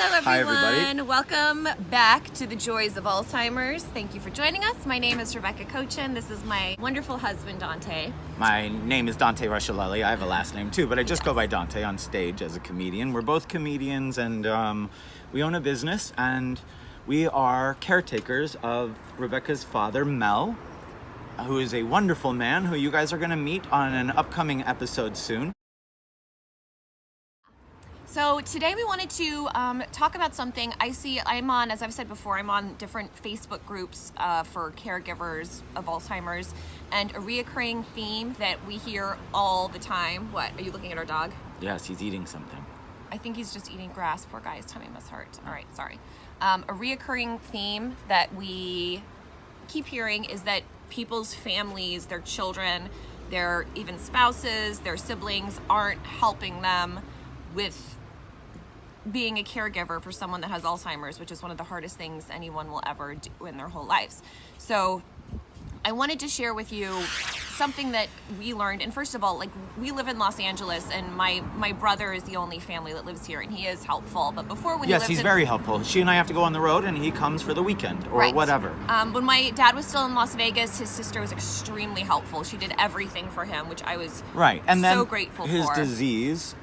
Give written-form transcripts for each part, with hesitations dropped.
Hello, everyone. Hi, everybody. Welcome back to the Joys of Alzheimer's. Thank you for joining us. My name is Rebekah Kochan. This is my wonderful husband, Dante. My name is Dante Rusciolelli. I have a last name too, but I just go by Dante on stage as a comedian. We're both comedians, and we own a business, and we are caretakers of Rebekah's father, Mel, who is a wonderful man who you guys are going to meet on an upcoming episode soon. So today we wanted to talk about something. I'm on, as I've said before, I'm on different Facebook groups for caregivers of Alzheimer's, and a reoccurring theme that we hear all the time. What, are you looking at our dog? Yes, he's eating something. I think he's just eating grass. Poor guy, his tummy must hurt. All right, sorry. A reoccurring theme that we keep hearing is that people's families, their children, their even spouses, their siblings aren't helping them with being a caregiver for someone that has Alzheimer's, which is one of the hardest things anyone will ever do in their whole lives. So I wanted to share with you something that we learned. And first of all, like, we live in Los Angeles, and my brother is the only family that lives here, and he is helpful. But before, when Yes, he's very helpful. She and I have to go on the road, and he comes for the weekend or whatever. When my dad was still in Las Vegas, his sister was extremely helpful. She did everything for him, which I was And then so grateful his for. disease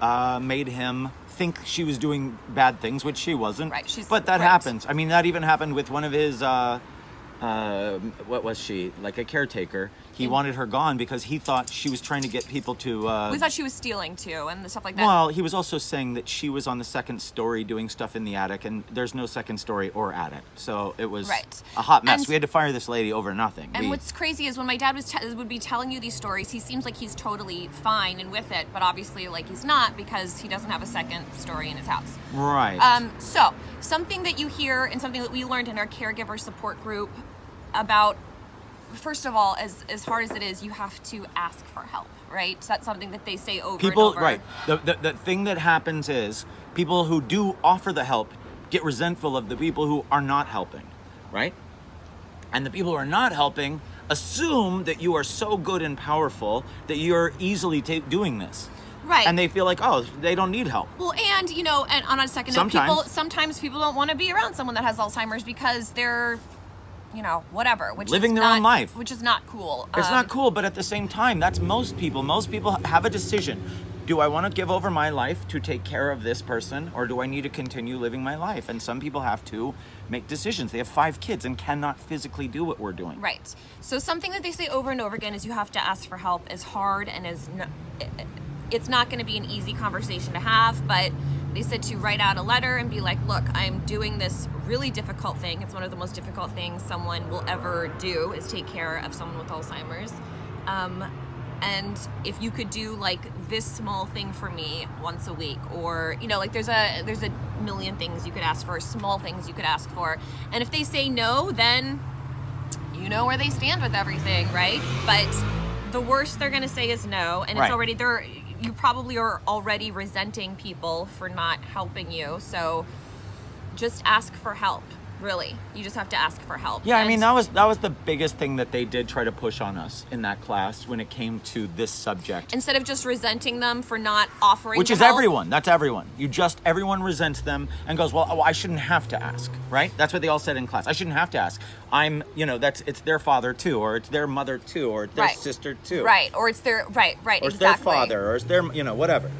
made him think she was doing bad things, which she wasn't. Right, but that happens. I mean, that even happened with one of his, what was she? Like a caretaker. He wanted her gone because he thought she was trying to get people to... we thought she was stealing too, and stuff like that. Well, he was also saying that she was on the second story doing stuff in the attic, and there's no second story or attic. So it was a hot mess. And we had to fire this lady over nothing. And what's crazy is when my dad would be telling you these stories, he seems like he's totally fine and with it, but obviously like he's not, because he doesn't have a second story in his house. Right. So something that you hear and something that we learned in our caregiver support group about, first of all, as hard as it is, you have to ask for help, right? So that's something that they say over and over. Right. The thing that happens is people who do offer the help get resentful of the people who are not helping, right? And the people who are not helping assume that you are so good and powerful that you're easily doing this. Right. And they feel like, oh, they don't need help. Well, and, you know, and on a second note, sometimes people don't want to be around someone that has Alzheimer's because they're, you know, whatever, which living is their not, own life, which is not cool. It's not cool, but at the same time, that's most people. Most people have a decision. Do I want to give over my life to take care of this person, or do I need to continue living my life? And some people have to make decisions. They have 5 kids and cannot physically do what we're doing. Right. So something that they say over and over again is you have to ask for help. Is hard, and it's not going to be an easy conversation to have, but they said to write out a letter and be like, look, I'm doing this really difficult thing. It's one of the most difficult things someone will ever do, is take care of someone with Alzheimer's. And if you could do like this small thing for me once a week, or, you know, like there's a million things you could ask for, small things you could ask for. And if they say no, then you know where they stand with everything, right? But the worst they're going to say is no. And it's already you probably are already resenting people for not helping you. So just ask for help. Really, you just have to ask for help. Yeah, I mean, that was the biggest thing that they did try to push on us in that class when it came to this subject. Instead of just resenting them for not offering, which is help. Everyone. That's everyone. Everyone resents them and goes, well, I shouldn't have to ask, right? That's what they all said in class. I shouldn't have to ask. It's their father too, or it's their mother too, or it's their sister too, right? Or it's their right, or it's their father, or it's their, whatever.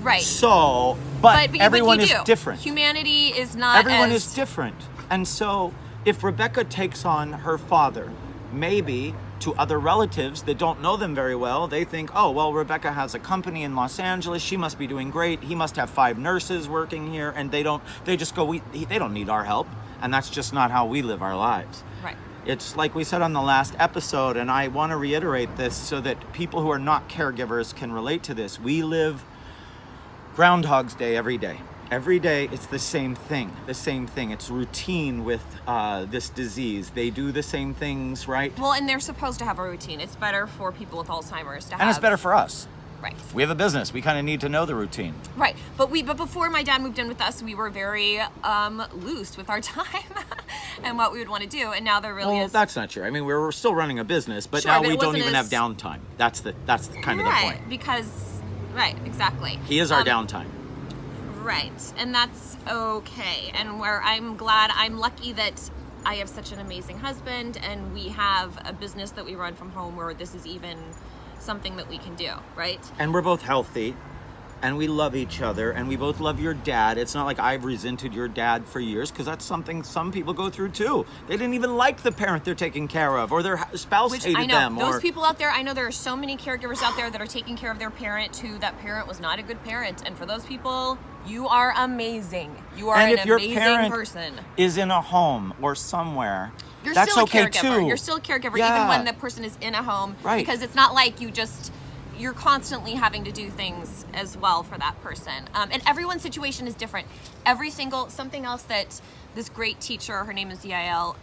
Right. So, but everyone is different. Humanity is not. Everyone is different. And so if Rebekah takes on her father, maybe to other relatives that don't know them very well, they think, oh, well, Rebekah has a company in Los Angeles. She must be doing great. He must have 5 nurses working here. And they just go, they don't need our help. And that's just not how we live our lives. Right. It's like we said on the last episode, and I want to reiterate this so that people who are not caregivers can relate to this. We live Groundhog's Day every day. Every day it's the same thing. It's routine with this disease. They do the same things, right? Well, and they're supposed to have a routine. It's better for people with Alzheimer's to have. And it's better for us. Right. We have a business. We kind of need to know the routine. Right. But before my dad moved in with us, we were very loose with our time and what we would want to do. And now there really is. Well, that's not true. I mean, we're still running a business, but now we don't even have downtime. That's kind of the point. Right, exactly. He is our downtime. Right, and that's okay. And where I'm lucky that I have such an amazing husband, and we have a business that we run from home where this is even something that we can do, right? And we're both healthy, and we love each other, and we both love your dad. It's not like I've resented your dad for years, because that's something some people go through too. They didn't even like the parent they're taking care of, or their spouse hated I know, them. those people out there, I know there are so many caregivers out there that are taking care of their parent who that parent was not a good parent. And for those people, you are amazing. You are and an if your amazing parent person. is in a home or somewhere, You're that's still a okay caregiver. too. You're still a caregiver Yeah. even when the person is in a home. Right. Because it's not like you're constantly having to do things as well for that person. And everyone's situation is different. Something else that this great teacher, her name is Yael,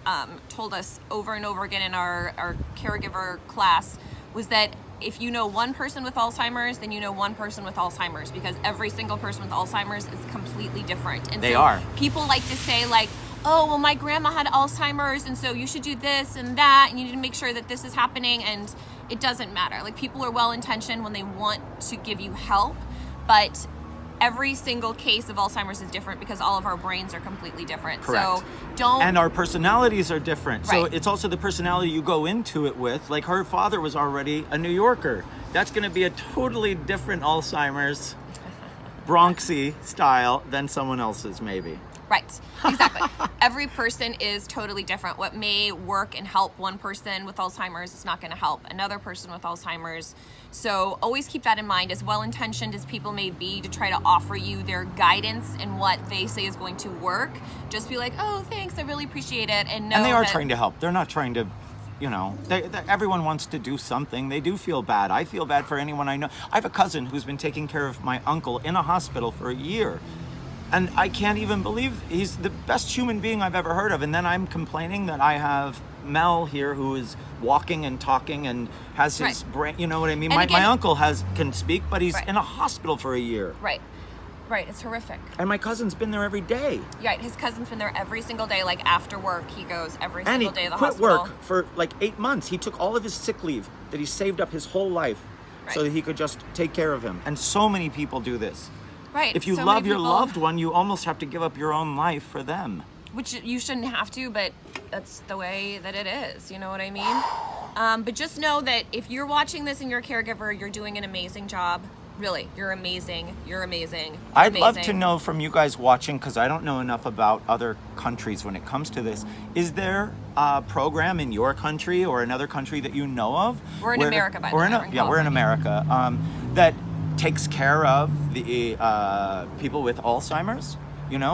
told us over and over again in our caregiver class was that if you know one person with Alzheimer's, then you know one person with Alzheimer's, because every single person with Alzheimer's is completely different. And They so are. people like to say like, oh, well, my grandma had Alzheimer's, and so you should do this and that, and you need to make sure that this is happening, and it doesn't matter. Like, people are well-intentioned when they want to give you help, but every single case of Alzheimer's is different because all of our brains are completely different. Correct. So And our personalities are different. So Right. it's also the personality you go into it with. Like, her father was already a New Yorker. That's going to be a totally different Alzheimer's, Bronxy style than someone else's, maybe. Right, exactly. Every person is totally different. What may work and help one person with Alzheimer's is not going to help another person with Alzheimer's. So always keep that in mind. As well-intentioned as people may be to try to offer you their guidance and what they say is going to work, just be like, oh, thanks, I really appreciate it. And know And they are that- trying to help. They're not trying to, everyone wants to do something. They do feel bad. I feel bad for anyone I know. I have a cousin who's been taking care of my uncle in a hospital for a year. And I can't even believe he's the best human being I've ever heard of. And then I'm complaining that I have Mel here who is walking and talking and has his brain, you know what I mean? And My again- uncle can speak, but he's Right. in a hospital for a year. Right, it's horrific. And my cousin's been there every day. Right, his cousin's been there every single day, like after work, he goes every And he single day to the quit hospital. work for like 8 months. He took all of his sick leave that he saved up his whole life so Right. that he could just take care of him. And so many people do this. Right. If you so love many your people- loved one, you almost have to give up your own life for them. Which you shouldn't have to, but that's the way that it is. You know what I mean? But just know that if you're watching this and you're a caregiver, you're doing an amazing job. Really, you're amazing. You're amazing. You're I'd love to amazing. know from you guys watching, because I don't know enough about other countries when it comes to this. Is there a program in your country or another country that you know of? We're in America, by the way. We're in We're in California. America. That takes care of the people with Alzheimer's,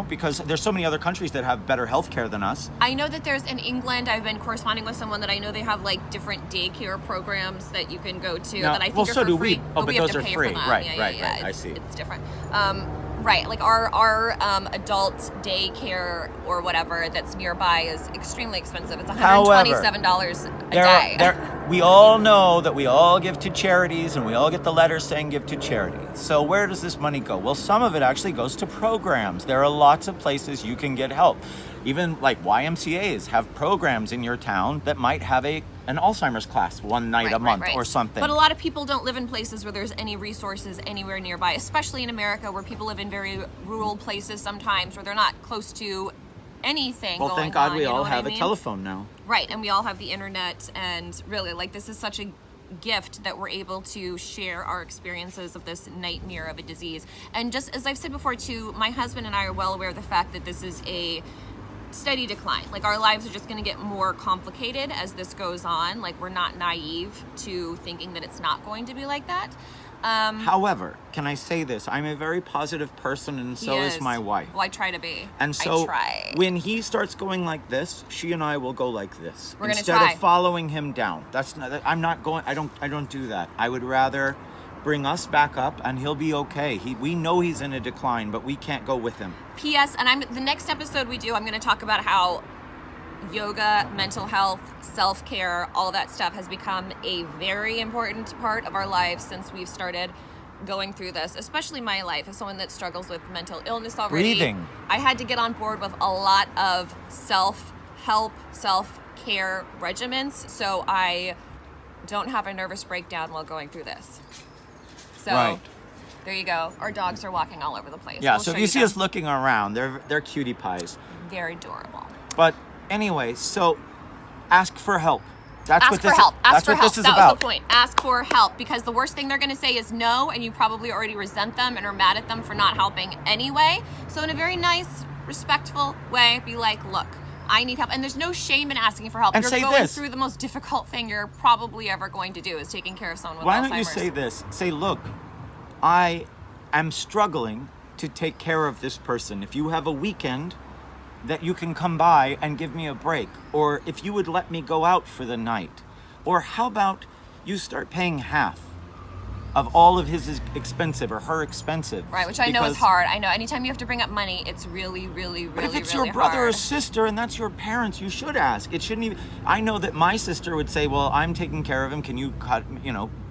because there's so many other countries that have better health care than us. I know that there's in England, I've been corresponding with someone that I know they have like different daycare programs that you can go to No, that I think well, are so for do free. we. Oh, but we have those to are pay free. For them. Right, yeah, right, yeah, right. I It's, see. It's different. Right, like our adult daycare or whatever that's nearby is extremely expensive. It's $127 a day. We all know that we all give to charities, and we all get the letters saying give to charity. So where does this money go? Well, some of it actually goes to programs. There are lots of places you can get help. Even like YMCAs have programs in your town that might have an Alzheimer's class one night a month or something. But a lot of people don't live in places where there's any resources anywhere nearby, especially in America where people live in very rural places sometimes where they're not close to anything Well, going thank God on, we you know all what I have a mean? telephone now. Right, and we all have the internet, and really, like, this is such a gift that we're able to share our experiences of this nightmare of a disease. And just as I've said before too, my husband and I are well aware of the fact that this is a steady decline. Like, our lives are just going to get more complicated as this goes on. Like, we're not naive to thinking that it's not going to be like that. However, can I say this? I'm a very positive person, and so is my wife. Well, I try to be. And so I try. when he starts going like this, she and I will go like this. We're gonna instead try. of following him down. I'm not going. I don't do that. I would rather bring us back up, and he'll be okay. We know he's in a decline, but we can't go with him. P.S. And the next episode we do, I'm going to talk about how yoga, mental health, self-care, all that stuff has become a very important part of our lives since we've started going through this, especially my life as someone that struggles with mental illness already. Breathing. I had to get on board with a lot of self-help, self-care regimens so I don't have a nervous breakdown while going through this. So Right. There you go. Our dogs are walking all over the place. Yeah, We'll so show if you see them. us looking around, they're cutie pies. They're adorable. But anyway, so ask for help. That's Ask what for this help. Ask that's for what help. this is That about. was the point. Ask for help, because the worst thing they're going to say is no, and you probably already resent them and are mad at them for not helping anyway. So in a very nice, respectful way, be like, look, I need help. And there's no shame in asking for help. And you're say going this. through the most difficult thing you're probably ever going to do, is taking care of someone with Why Alzheimer's. don't you say this? Say, look, I am struggling to take care of this person. If you have a weekend that you can come by and give me a break, or if you would let me go out for the night, or how about you start paying half of all of his expensive or her expensive? Right, which I know is Because- hard. I know anytime you have to bring up money, it's really, really, But if really, it's really your brother or hard. sister and that's your parents, you should ask. It shouldn't even. I know that my sister would say, "Well, I'm taking care of him. Can you cut?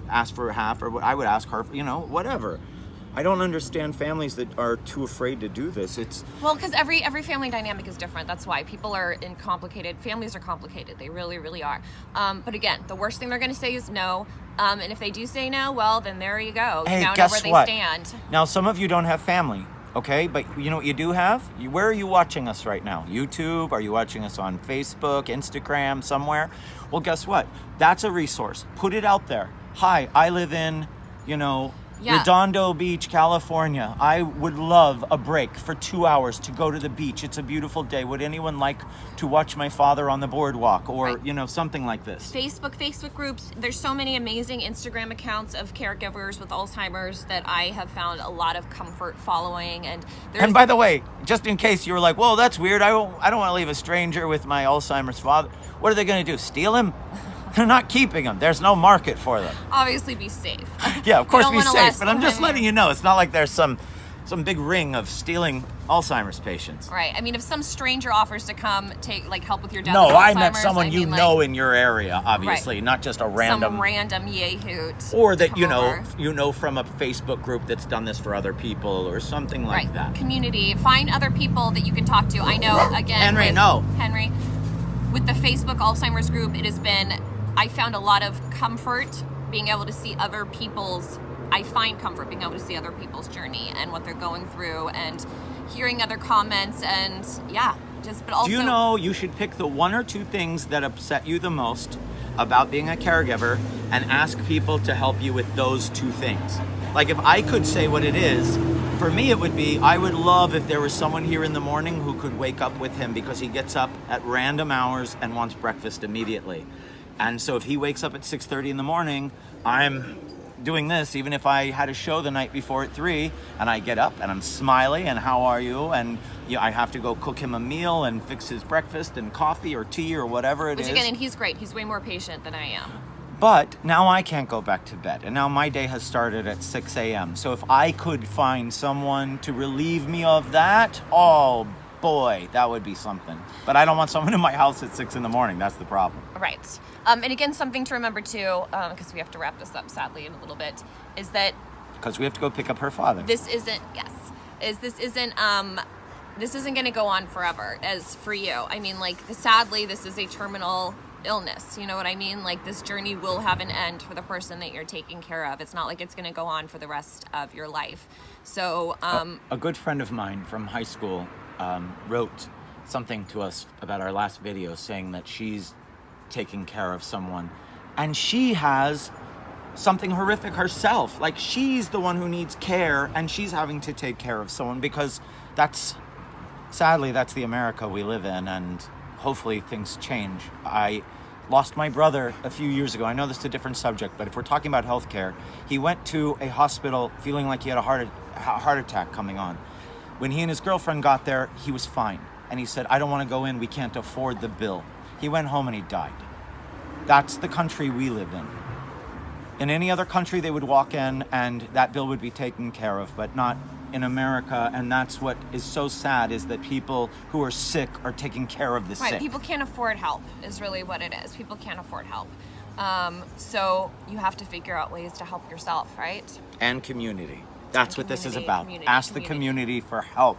Ask for half?" Or what I would ask her. Whatever. I don't understand families that are too afraid to do this. It's Well, because every family dynamic is different. That's why people are in complicated families are complicated. They really, really are. But again, the worst thing they're going to say is no. And if they do say no, well, then there you go. Hey, You now know guess where they what? stand. Now, some of you don't have family, okay? But you know what you do have? Where are you watching us right now? YouTube? Are you watching us on Facebook, Instagram, somewhere? Well, guess what? That's a resource. Put it out there. Hi, I live in, Yeah. Redondo Beach, California. I would love a break for 2 hours to go to the beach. It's a beautiful day. Would anyone like to watch my father on the boardwalk? Or, Right. Something like this. Facebook groups. There's so many amazing Instagram accounts of caregivers with Alzheimer's that I have found a lot of comfort following. And there's And by the way, just in case you were like, "Well, that's weird. I don't want to leave a stranger with my Alzheimer's father." What are they going to do? Steal him? They're not keeping them. There's no market for them. obviously be safe. Yeah, of course don't be wanna safe. last But I'm just time, letting you know, it's not like there's some big ring of stealing Alzheimer's patients. Right. I mean, if some stranger offers to come help with your dad No, with I meant Alzheimer's, someone I mean, in your area, obviously, not just a random. Some random yay-hoot. Or that come over. from a Facebook group that's done this for other people or something like Right. that. Community. Find other people that you can talk to. I know, again. Henry, no. Henry. With the Facebook Alzheimer's group, I found a lot of comfort being able to see other people's, I find comfort being able to see other people's journey and what they're going through and hearing other comments and but also. Do you know you should pick the one or two things that upset you the most about being a caregiver and ask people to help you with those two things? Like if I could say what it is, for me it would be, I would love if there was someone here in the morning who could wake up with him because he gets up at random hours and wants breakfast immediately. And so if he wakes up at 6:30 in the morning, I'm doing this even if I had a show the night before at 3 and I get up and I'm smiley and how are you? And I have to go cook him a meal and fix his breakfast and coffee or tea or whatever it is. Which again, and he's great. He's way more patient than I am. But now I can't go back to bed. And now my day has started at 6 a.m. So if I could find someone to relieve me of that, oh boy, that would be something. But I don't want someone in my house at 6 in the morning. That's the problem. Right. And again, something to remember too, because we have to wrap this up sadly in a little bit, is that Because we have to go pick up her father. this isn't going to go on forever as for you. I mean, sadly, this is a terminal illness. You know what I mean? Like, this journey will have an end for the person that you're taking care of. It's not like it's going to go on for the rest of your life. So, A good friend of mine from high school wrote something to us about our last video saying that she's taking care of someone and she has something horrific herself. Like, she's the one who needs care and she's having to take care of someone because sadly, that's the America we live in, and hopefully things change. I lost my brother a few years ago. I know this is a different subject, but if we're talking about healthcare, he went to a hospital feeling like he had a heart attack coming on. When he and his girlfriend got there, he was fine. And he said, "I don't want to go in. We can't afford the bill." He went home and he died. That's the country we live in. In any other country, they would walk in and that bill would be taken care of, but not in America. And that's what is so sad, is that people who are sick are taking care of the right, sick. people can't afford help is really what it is. People can't afford help. So you have to figure out ways to help yourself, right? And community. That's what this is about. Community. Ask the community for help.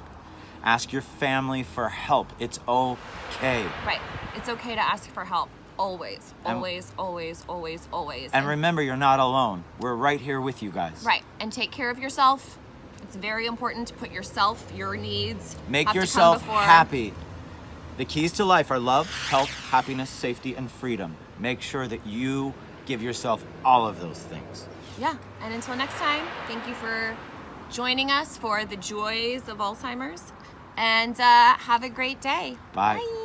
Ask your family for help. It's okay. Right. It's okay to ask for help. always, always, always, always, always. And remember, you're not alone. We're right here with you guys. Right. And take care of yourself. It's very important to put yourself, your needs, Make have to come yourself before. happy. The keys to life are love, health, happiness, safety, and freedom. Make sure that you give yourself all of those things. Yeah. And until next time, thank you for joining us for the joys of Alzheimer's. And have a great day. Bye. Bye.